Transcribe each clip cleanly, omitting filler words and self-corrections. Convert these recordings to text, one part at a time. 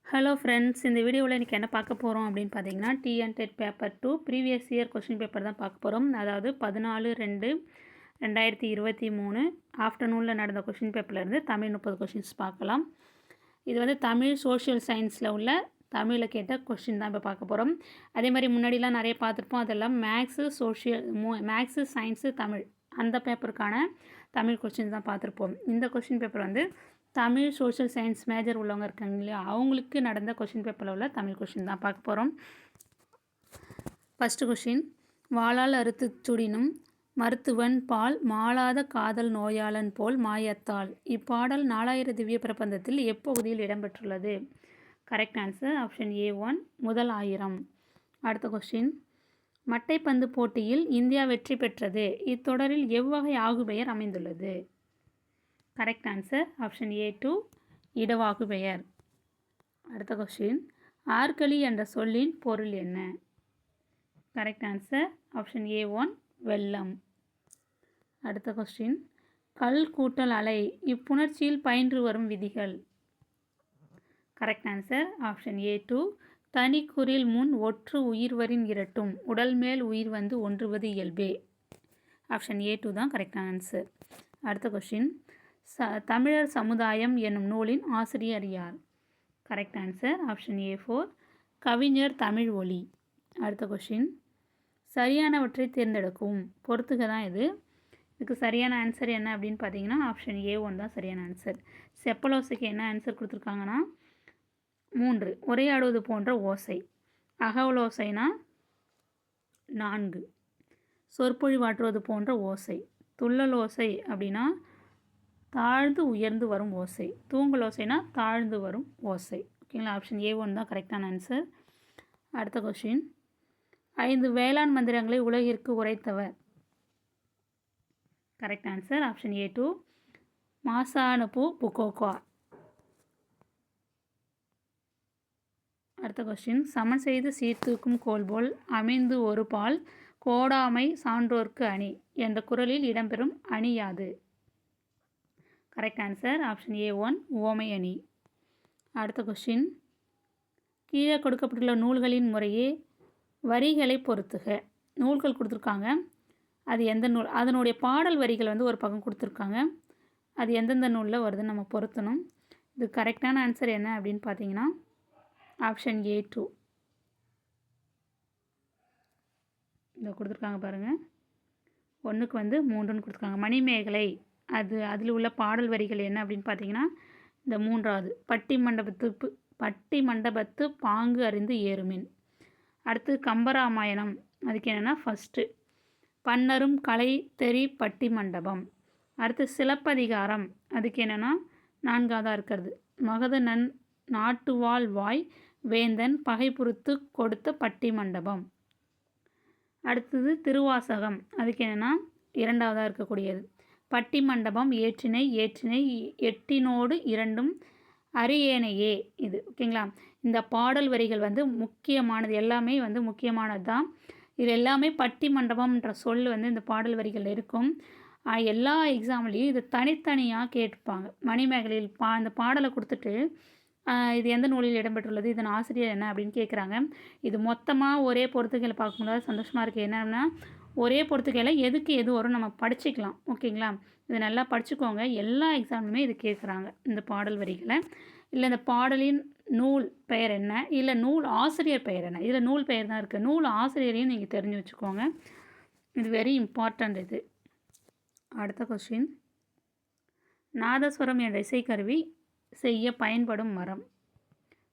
Hello friends, இந்த வீடியோவில் இன்றைக்கி என்ன பார்க்க போகிறோம் அப்படின்னு பார்த்தீங்கன்னா, TNTET paper 2 previous year question paper தான் பார்க்க போகிறோம். அதாவது 14/2/2023 ஆஃப்டர்நூனில் நடந்த கொஸ்டின் பேப்பர்லேருந்து தமிழ் 30 கொஷின்ஸ் பார்க்கலாம். இது வந்து தமிழ் சோஷியல் சயின்ஸில் உள்ள தமிழில் கேட்ட கொஸ்டின் தான் இப்போ பார்க்க போகிறோம். அதே மாதிரி முன்னாடிலாம் நிறைய பார்த்துருப்போம். அதெல்லாம் மேக்ஸு மேக்ஸு சயின்ஸு தமிழ் அந்த பேப்பருக்கான தமிழ் கொஸ்டின் தான் பார்த்துருப்போம். இந்த கொஸ்டின் பேப்பர் வந்து தமிழ் சோஷியல் சயின்ஸ் மேஜர் உள்ளவங்க இருக்காங்க இல்லையா, அவங்களுக்கு நடந்த கொஷின் பேப்பரில் உள்ள தமிழ் கொஷின் தான் பார்க்க போகிறோம். ஃபஸ்ட்டு கொஷின், வாளால் அறுத்து சுடினும் மருத்துவன் பால் மாளாத காதல் நோயாளன் போல் மாயத்தால் இப்பாடல் 4000 திவ்ய பிரபந்தத்தில் எப்பகுதியில் இடம்பெற்றுள்ளது? கரெக்ட் ஆன்சர் ஆப்ஷன் A1 முதல் 1000. அடுத்த கொஸ்டின், மட்டைப்பந்து போட்டியில் இந்தியா வெற்றி பெற்றது. இத்தொடரில் எவ்வகை ஆகுபெயர் அமைந்துள்ளது? கரெக்ட் ஆன்சர் ஆப்ஷன் A2 இடவாகு பெயர். அடுத்த கொஸ்டின், ஆற்களி என்ற சொல்லின் பொருள் என்ன? கரெக்ட் ஆன்சர் ஆப்ஷன் A1 வெள்ளம். அடுத்த கொஸ்டின், கல் கூட்டல் அலை இப்புணர்ச்சியில் பயின்று வரும் விதிகள்? கரெக்ட் ஆன்சர் ஆப்ஷன் A2 தனிக்குறில் முன் ஒற்று உயிர்வரின் இரட்டும் உடல் மேல் உயிர் வந்து ஒன்றுவது இயல்பே. ஆப்ஷன் A2 தான் கரெக்டான ஆன்சர். அடுத்த கொஸ்டின், தமிழர் சமுதாயம் என்னும் நூலின் ஆசிரியர் யார்? கரெக்ட் ஆன்சர் ஆப்ஷன் A4 கவிஞர் தமிழ் ஒளி. அடுத்த கொஸ்டின், சரியானவற்றை தேர்ந்தெடுக்கும் பொறுத்துக தான் இது. இதுக்கு சரியான ஆன்சர் என்ன அப்படின்னு பார்த்தீங்கன்னா ஆப்ஷன் A1 தான் சரியான ஆன்சர். செப்பலோசைக்கு என்ன ஆன்சர் கொடுத்துருக்காங்கன்னா 3 உரையாடுவது போன்ற ஓசை, அகவலோசைனா 4 சொற்பொழிவாற்றுவது போன்ற ஓசை, துள்ளல் ஓசை அப்படின்னா தாழ்ந்து உயர்ந்து வரும் ஓசை, தூங்கல் ஓசைனா தாழ்ந்து வரும் ஓசை. ஓகேங்களா, ஆப்ஷன் A1 தான் கரெக்டான ஆன்சர். அடுத்த கொஸ்டின், 5 வேளாண் மந்திரங்களை உலகிற்கு உரைத்தவர்? Correct answer option A2 Masanobu Fukuoka. அடுத்த கொஸ்டின், சமன் செய்து சீர்தூக்கும் கோல்போல் அமைந்து ஒரு பால் கோடாமை சான்றோர்க்கு அணி என்ற குறளில் இடம்பெறும் அணி யாது? கரெக்ட் ஆன்சர் ஆப்ஷன் A1 உவமை அணி. அடுத்த கொஸ்டின், கீழே கொடுக்கப்பட்டுள்ள நூல்களின் முறையே வரிகளை பொறுத்துக. நூல்கள் கொடுத்துருக்காங்க, அது எந்த நூல், அதனுடைய பாடல் வரிகள் வந்து ஒரு பக்கம் கொடுத்துருக்காங்க, அது எந்தெந்த நூலில் வருதுன்னு நம்ம பொருத்தணும். இது கரெக்டான ஆன்சர் என்ன அப்படின்னு பார்த்தீங்கன்னா ஆப்ஷன் A2 இதை கொடுத்துருக்காங்க பாருங்கள். 1க்கு வந்து 3ன்னு கொடுத்துருக்காங்க. மணிமேகலை அதில் உள்ள பாடல் வரிகள் என்ன அப்படின்னு பார்த்தீங்கன்னா இந்த 3வது பட்டி மண்டபத்து பாங்கு அறிந்து ஏறுமின். அடுத்து கம்பராமாயணம், அதுக்கு என்னென்னா ஃபஸ்ட்டு பன்னரும் கலை தெரி பட்டி மண்டபம். அடுத்து சிலப்பதிகாரம், அதுக்கு என்னென்னா 4வதாக இருக்கிறது மகத நாட்டுவாள் வாய் வேந்தன் பகை பொறுத்து கொடுத்த பட்டி மண்டபம். அடுத்தது திருவாசகம், அதுக்கு என்னென்னா 2வதாக இருக்கக்கூடியது பட்டி மண்டபம் ஏற்றினை எட்டினோடு இரண்டும் அரியேனையே இது. ஓகேங்களா, இந்த பாடல் வரிகள் வந்து முக்கியமானது, எல்லாமே வந்து முக்கியமானது தான். இது எல்லாமே பட்டி மண்டபம்ன்ற சொல் வந்து இந்த பாடல் வரிகள் இருக்கும். எல்லா எக்ஸாம்லேயும் இது தனித்தனியாக கேட்டுப்பாங்க. மணிமேகலையில் அந்த பாடலை கொடுத்துட்டு இது எந்த நூலில் இடம்பெற்றுள்ளது, இதன் ஆசிரியர் என்ன அப்படின்னு கேட்குறாங்க. இது மொத்தமாக ஒரே பொறுத்துக்கையில் பார்க்கும்போது சந்தோஷமாக இருக்குது. என்னன்னா ஒரே பொறுத்துக்கையில் எதுக்கு எது வரும் நம்ம படிச்சுக்கலாம். ஓகேங்களா, இது நல்லா படிச்சுக்கோங்க. எல்லா எக்ஸாம்லுமே இது கேட்குறாங்க இந்த பாடல் வரிகளை. இல்லை இந்த பாடலின் நூல் பெயர் என்ன, இல்லை நூல் ஆசிரியர் பெயர் என்ன, இதில் நூல் பெயர் தான் இருக்குது. நூல் ஆசிரியரையும் நீங்கள் தெரிஞ்சு வச்சுக்கோங்க, இது வெரி இம்பார்ட்டண்ட் இது. அடுத்த கொஸ்டின், நாதஸ்வரம் என்ற இசைக்கருவி செய்ய பயன்படும் மரம்?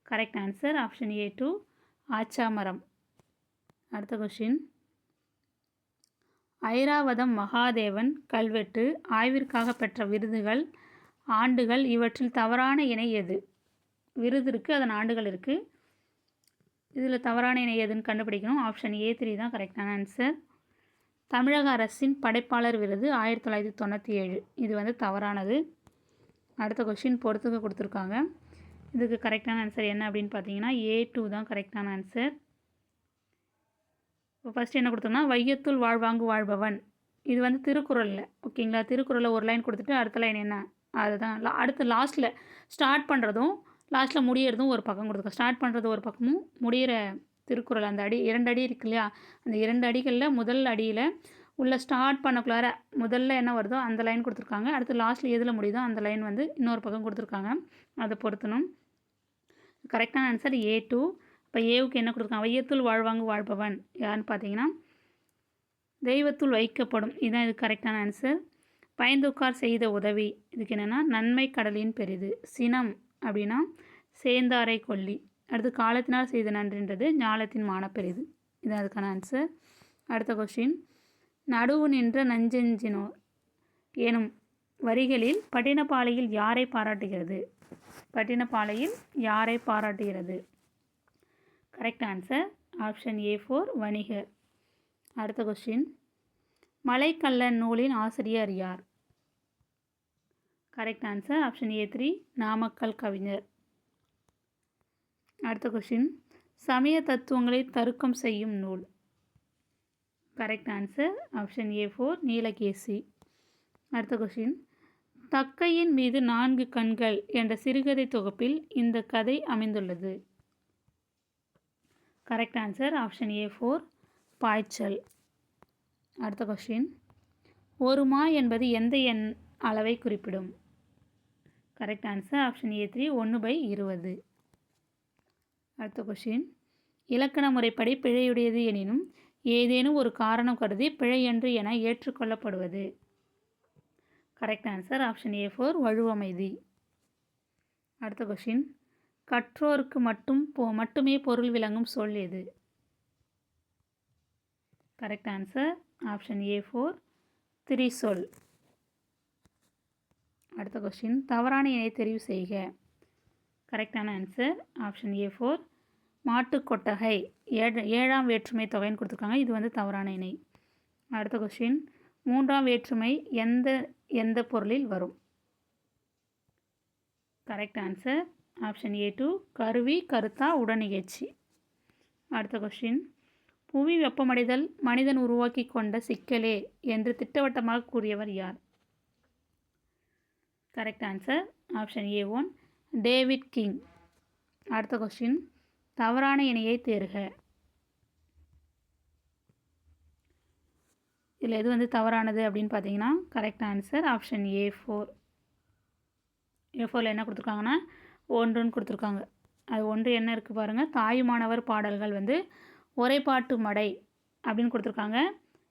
கரெக்ட் ஆன்சர் ஆப்ஷன் A2 ஆச்சா மரம். அடுத்த கொஸ்டின், ஐராவதம் மகாதேவன் கல்வெட்டு ஆய்விற்காக பெற்ற விருதுகள் ஆண்டுகள் இவற்றில் தவறான இணை எது? விருது இருக்குது, அதன் ஆண்டுகள் இருக்குது, இதில் தவறான இணை எதுன்னு கண்டுபிடிக்கணும். ஆப்ஷன் A3 தான் கரெக்டான ஆன்சர். தமிழக அரசின் படைப்பாளர் விருது 1997, இது வந்து தவறானது. அடுத்த கொஸ்டின் பொறுத்துக்க கொடுத்துருக்காங்க. இதுக்கு கரெக்டான ஆன்சர் என்ன அப்படின்னு பார்த்தீங்கன்னா A2 தான் கரெக்டான ஆன்சர். இப்போ ஃபஸ்ட்டு என்ன கொடுத்தோம்னா வையத்துள் வாழ்வாங்கு வாழ்பவன், இது வந்து திருக்குறளில். ஓகேங்களா, திருக்குறளில் ஒரு லைன் கொடுத்துட்டு அடுத்த லைன் என்ன அதுதான் அடுத்து லாஸ்ட்டில் ஸ்டார்ட் பண்ணுறதும் லாஸ்ட்டில் முடியறதும் ஒரு பக்கம் கொடுத்துருக்கோம். ஸ்டார்ட் பண்ணுறது ஒரு பக்கமும் முடிகிற திருக்குறள் அந்த அடி 2 அடி இருக்கு இல்லையா, அந்த 2 அடிகளில் முதல் அடியில் உள்ள ஸ்டார்ட் பண்ணக்குள்ளார முதல்ல என்ன வருதோ அந்த லைன் கொடுத்துருக்காங்க. அடுத்து லாஸ்ட்டில் எதில் முடியுதோ அந்த லைன் வந்து இன்னொரு பக்கம் கொடுத்துருக்காங்க. அதை பொருத்தணும். கரெக்டான ஆன்சர் A2. இப்போ ஏவுக்கு என்ன கொடுத்துருக்காங்க? வையத்துள் வாழ்வாங்கு வாழ்பவன் யாருன்னு பார்த்தீங்கன்னா தெய்வத்துள் வைக்கப்படும். இதுதான் இது கரெக்டான ஆன்சர். பயந்துக்கார் செய்த உதவி, இதுக்கு என்னென்னா நன்மை கடலின் பெரிது. சினம் அப்படின்னா சேந்தாரை கொல்லி. அடுத்து காலத்தினால் செய்த நன்றின்றது ஞாலத்தின் மானப்பெரிது. இதுதான் அதுக்கான ஆன்சர். அடுத்த கொஸ்டின், நடுவு நின்ற நஞ்செஞ்சினோர் எனும் வரிகளில் பட்டினப்பாலையில் யாரை பாராட்டுகிறது? பட்டினப்பாலையில் யாரை பாராட்டுகிறது? கரெக்ட் ஆன்சர் ஆப்ஷன் A4 வணிகர். அடுத்த கொஸ்டின், மலைக்கல்லன் நூலின் ஆசிரியர் யார்? Correct answer option A3 Namakkal கவிஞர். அடுத்த கொஸ்டின், சமய தத்துவங்களை தருக்கம் செய்யும் நூல். Correct answer option A4 Neelakesi. அடுத்த கொஸ்டின், தக்கையின் மீது 4 கண்கள் என்ற சிறுகதை தொகுப்பில் இந்த கதை அமைந்துள்ளது. கரெக்ட் ஆன்சர் ஆப்ஷன் A4 பாய்ச்சல். அடுத்த கொஸ்டின், ஒரு மா என்பது எந்த எண் அளவை குறிப்பிடும்? Correct answer option A3 1/20. அடுத்த கொஸ்டின், இலக்கண முறைப்படி பிழையுடையது எனினும் ஏதேனும் ஒரு காரணம் கருதி பிழையன்று என ஏற்றுக்கொள்ளப்படுவது. கரெக்ட் ஆன்சர் ஆப்ஷன் A4 வழுவமைதி. அடுத்த கொஸ்டின், கற்றோருக்கு மட்டுமே பொருள் விளங்கும் சொல் எது? கரெக்ட் ஆன்சர் ஆப்ஷன் A4 திரிசொல். அடுத்த கொஸ்டின், தவறான இணை தெரிவு செய்க. கரெக்டான ஆன்சர் ஆப்ஷன் A4 மாட்டுக்கொட்டகை 7ஆம் வேற்றுமை தொகைன்னு கொடுத்துருக்காங்க. இது வந்து தவறான இணை. அடுத்த கொஸ்டின், 3ஆம் வேற்றுமை எந்த பொருளில் வரும்? கரெக்ட் ஆன்சர் ஆப்ஷன் A2 கருவி கருத்தா உடனிகழ்ச்சி. அடுத்த கொஸ்டின், புவி வெப்பமடைதல் மனிதன் உருவாக்கி கொண்ட சிக்கலே என்று திட்டவட்டமாக கூறியவர் யார்? Correct answer option A1 David king. அடுத்த கொஸ்டின், தவறான இணையை தேர்க. இதில் எது வந்து தவறானது அப்படின்னு பார்த்தீங்கன்னா கரெக்ட் ஆன்சர் ஆப்ஷன் A4. A4ல் என்ன கொடுத்துருக்காங்கன்னா 1ன்னு கொடுத்துருக்காங்க. அது 1 என்ன இருக்குது பாருங்கள், தாயுமானவர் பாடல்கள் வந்து உரைப்பாட்டு மடை அப்படின்னு கொடுத்துருக்காங்க.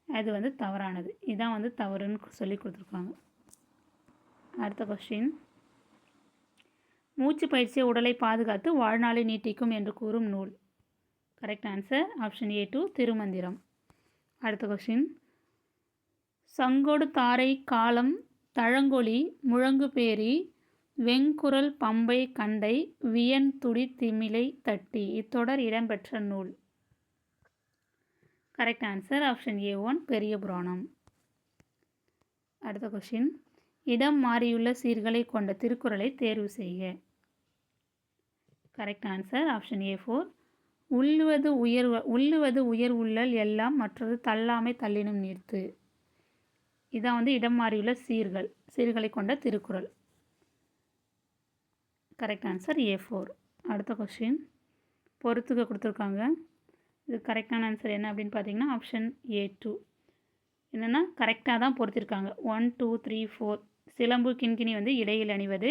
அது வந்து தவறானது. இதுதான் வந்து தவறுன்னு சொல்லி கொடுத்துருக்காங்க. அடுத்த கொஸ்டின், மூச்சு பயிற்சியை உடலை பாதுகாத்து வாழ்நாளை நீட்டிக்கும் என்று கூறும் நூல். Correct answer option A2 Thirumanthiram. அடுத்த கொஸ்டின், சங்கொடு தாரை காலம் தழங்கொலி முழங்கு பேரி வெங்குரல் பம்பை கண்டை வியன் துடி திமிலை தட்டி இத்தொடர் இடம்பெற்ற நூல். கரெக்ட் ஆன்சர் ஆப்ஷன் A1 பெரிய புராணம். அடுத்த கொஸ்டின், இடம் மாறியுள்ள சீர்களை கொண்ட திருக்குறளை தேர்வு செய்க. கரெக்ட் ஆன்சர் ஆப்ஷன் A4 உள்ளுவது உயர் உள்ளல் எல்லாம் மற்றது தள்ளாமை தள்ளினும் நீர்த்து. இதான் வந்து இடம் மாறியுள்ள சீர்களை கொண்ட திருக்குறள். Correct answer A4. அடுத்த கொஸ்டின், பொறுத்துக்க கொடுத்துருக்காங்க. இது கரெக்டான ஆன்சர் என்ன அப்படின்னு பார்த்தீங்கன்னா ஆப்ஷன் A2. என்னென்னா கரெக்டாக தான் பொறுத்திருக்காங்க. 1 2 3 4 சிலம்பு கிண்கிணி வந்து இடையில் அணிவது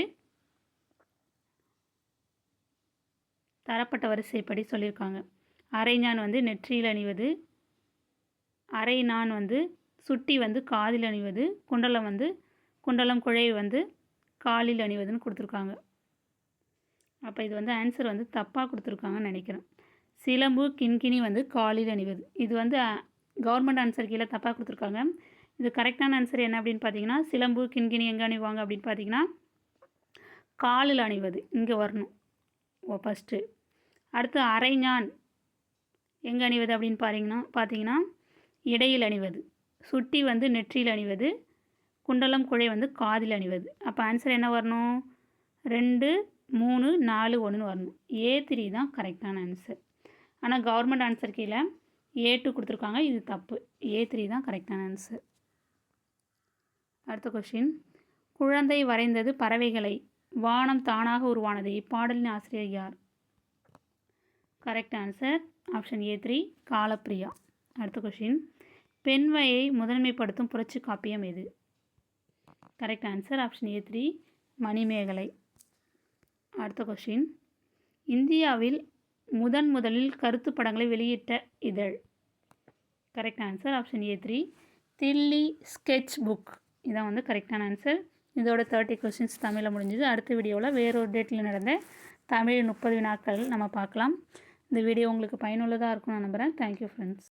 தரப்பட்ட வரிசைப்படி சொல்லியிருக்காங்க. அரைஞான் வந்து நெற்றியில் அணிவது, அரை நான் வந்து சுட்டி வந்து காதில் அணிவது, குண்டலம் குழை வந்து காலில் அணிவதுன்னு கொடுத்துருக்காங்க. அப்போ இது வந்து ஆன்சர் வந்து தப்பாக கொடுத்துருக்காங்கன்னு நினைக்கிறேன். சிலம்பு கிண்கிணி வந்து காலில் அணிவது, இது வந்து கவர்மெண்ட் ஆன்சர் கீழே தப்பாக கொடுத்துருக்காங்க. இது கரெக்டான ஆன்சர் என்ன அப்படின்னு பார்த்தீங்கன்னா சிலம்பு கிண்கிணி எங்கே அணிவாங்க அப்படின்னு பார்த்தீங்கன்னா காலில் அணிவது இங்கே வரணும் ஃபஸ்ட்டு. அடுத்து அரைஞான் எங்கே அணிவது அப்படின்னு பார்த்தீங்கன்னா இடையில் அணிவது, சுட்டி வந்து நெற்றியில் அணிவது, குண்டலம் குழை வந்து காதில் அணிவது. அப்போ ஆன்சர் என்ன வரணும்? 2 3 4 1 வரணும். A3 தான் கரெக்டான ஆன்சர். ஆனால் கவர்மெண்ட் ஆன்சர் கீழே A2 கொடுத்துருக்காங்க, இது தப்பு. A3 தான் கரெக்டான ஆன்சர். அடுத்த கொஸ்டின், குழந்தை வரைந்தது பறவைகளை வானம் தானாக உருவானது. இப்பாடலின் ஆசிரியர் யார்? Correct answer option A3 Kalapriya. அடுத்த கொஷின், பெண்மையை முதன்மைப்படுத்தும் புரட்சி காப்பியம் எது? Correct answer option A3 Manimekalai. அடுத்த கொஷின், இந்தியாவில் முதலில் கருத்து படங்களை வெளியிட்ட இதழ்? Correct answer option A3 Delhi sketch book. இதான் கரெக்டான ஆன்சர். இதோட 30 கொஷின்ஸ் தமிழில் முடிஞ்சது. அடுத்த வீடியோவில் வேறொரு டேட்டில் நடந்த தமிழ் 30 வினாக்கள் நம்ம பார்க்கலாம். இந்த வீடியோ உங்களுக்கு பயனுள்ளதாக இருக்கும்னு நம்புகிறேன். Thank you friends.